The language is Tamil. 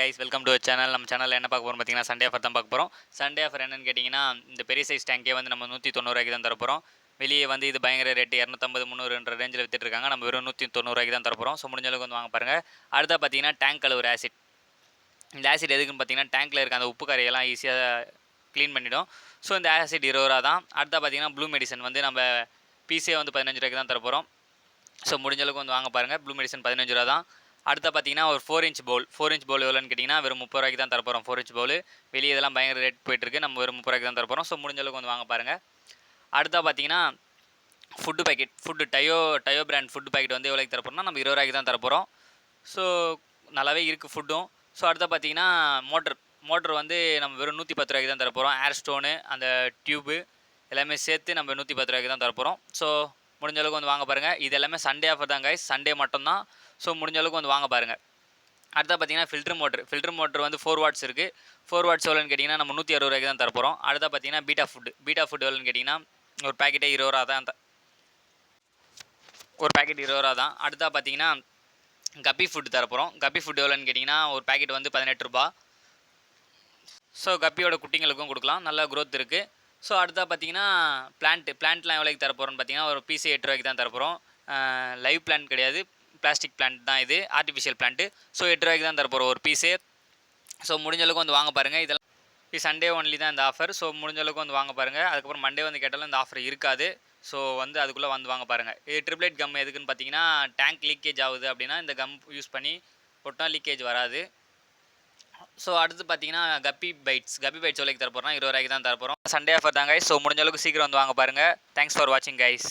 Guys, welcome to channel. நம்ம சேனலில் என்ன பார்க்க போகிறோம் பார்த்தீங்கன்னா, சண்டே ஆஃபர் தான் பார்க்க போகிறோம். சண்டே ஆஃபர் என்னன்னு கேட்டிங்கன்னா, இந்த பெரிய சைஸ் டேங்கே வந்து நம்ம 190 தான் தரப்போகிறோம். வெளியே வந்து இது பயங்கர ரேட்டு 250 300 ரேஞ்சில் விற்றுட்ருக்காங்க. நம்ம வெறும் 190 தான் தரப்போகிறோம். ஸோ முடிஞ்ச அளவுக்கு வந்து வாங்க பாருங்கள். அடுத்தா பார்த்தீங்கன்னா டேங்க் கழுவுற ஆசிட். இந்த ஆசிட் எதுக்குன்னு பார்த்தீங்கன்னா, டேங்க்கில் இருக்க அந்த உப்பு கரையெல்லாம் ஈஸியாக க்ளீன் பண்ணிவிடும். ஸோ இந்த ஆசிட் 20 ரூபா தான். அடுத்தா பார்த்தீங்கன்னா ப்ளூ மெடிசன் வந்து நம்ம பீஸே வந்து 15 தான் தரப்போகிறோம். ஸோ முடிஞ்ச அளவுக்கு வந்து வாங்க பாருங்கள். ப்ளூ மெடிசன் 15 ரூபா தான். அடுத்த பார்த்தீங்கன்னா ஒரு 4 இன்ச் பவுல் எவ்வளோன்னு கேட்டிங்கன்னா வெறும் 30 தான் தரப்போகிறோம். 4 இன்ச் பவுல் வெளியே இதெல்லாம் பயங்கர ரேட் போயிட்டுருக்கு. நம்ம வெறும் 30 தான் தரப்போகிறோம். ஸோ முடிஞ்ச அளவுக்கு வந்து வாங்க பாருங்கள். அடுத்தா பார்த்தீங்கன்னா ஃபுட்டு டயோ பிராண்ட் ஃபுட்டு பேக்கெட் வந்து எவ்வளோக்கு தரப்போகிறோம்னா நம்ம 20 தான் தரப்போகிறோம். ஸோ நல்லாவே இருக்குது ஃபுட்டும். ஸோ அடுத்த பார்த்தீங்கன்னா மோட்ரு வந்து நம்ம வெறும் 110 தான் தரப்போகிறோம். ஏர் ஸ்டோனு அந்த டியூபு எல்லாமே சேர்த்து நம்ம 110 தான் தரப்போகிறோம். ஸோ முடிஞ்ச அளவுக்கு வந்து வாங்க பாருங்கள். இது எல்லாமே சண்டே ஆஃபர் தான் கைஸ், சண்டே மட்டும்தான். ஸோ முடிஞ்ச அளவுக்கு வந்து வாங்க பாருங்கள். அடுத்தா பார்த்தீங்கன்னா ஃபில்ட்ரு மோட்ரு வந்து 4 வாட்ஸ் இருக்குது. 4 வாட்ஸ் எவ்வளோன்னு கேட்டிங்கன்னா நம்ம 160 தான் தரப்போகிறோம். அடுத்தா பார்த்தீங்கன்னா பீட்டா ஃபுட் எவ்வளோன்னு கேட்டிங்கன்னா ஒரு பேக்கெட்டே 20 ரூபா தான். ஒரு பேக்கெட் 20 ரூபா தான். அடுத்தா பார்த்தீங்கன்னா கப்பி ஃபுட் தரப்போகிறோம். கப்பி ஃபுட் எவ்வளோன்னு கேட்டிங்கன்னா ஒரு பேக்கெட் வந்து 18 ரூபா. ஸோ கப்பியோட குட்டிங்களுக்கும் கொடுக்கலாம், நல்லா க்ரோத் இருக்குது. ஸோ அடுத்தா பார்த்தீங்கன்னா பிளான்ட்லாம் எவ்வளோக்கு தரப்போகிறோன்னு பார்த்தீங்கன்னா ஒரு பீஸே 8 ரூபாய்க்கு தான் தரப்போகிறோம். லைவ் பிளான்ட் கிடையாது, பிளாஸ்டிக் பிளான்ட் தான் இது, ஆர்டிஃபிஷியல் பிளான்ட்டு. ஸோ 8 ரூபாய்க்கு தான் தரப்போகிறோம் ஒரு பீஸே. ஸோ முடிஞ்ச அளவுக்கு வந்து வாங்க பாருங்கள். இதெல்லாம் இது சண்டே ஒன்லி தான் இந்த ஆஃபர். ஸோ முடிஞ்ச அளவுக்கு வந்து வாங்க பாருங்கள். அதுக்கப்புறம் மண்டே வந்து கேட்டாலும் இந்த ஆஃபர் இருக்காது. ஸோ வந்து அதுக்குள்ளே வந்து வாங்க பாருங்கள். இது ட்ரிப்ளேட் கம் எதுக்குன்னு பார்த்தீங்கன்னா டேங்க் லீக்கேஜ் ஆகுது அப்படின்னா இந்த கம் யூஸ் பண்ணி ஒட்டா லீக்கேஜ் வராது. ஸோ அடுத்து பார்த்தீங்கன்னா கப்பி பைட்ஸ் எவ்வளோக்கு தரப்போகிறோம் 20 ரூபாய்க்கு தான் தரப்போகிறோம். சண்டே ஆஃபர் தான் கைஸ். ஸோ முடிஞ்ச அளவுக்கு சீக்கிரம் வந்து வாங்க பாருங்கள். தேங்க்ஸ் ஃபார் வாட்சிங் கைஸ்.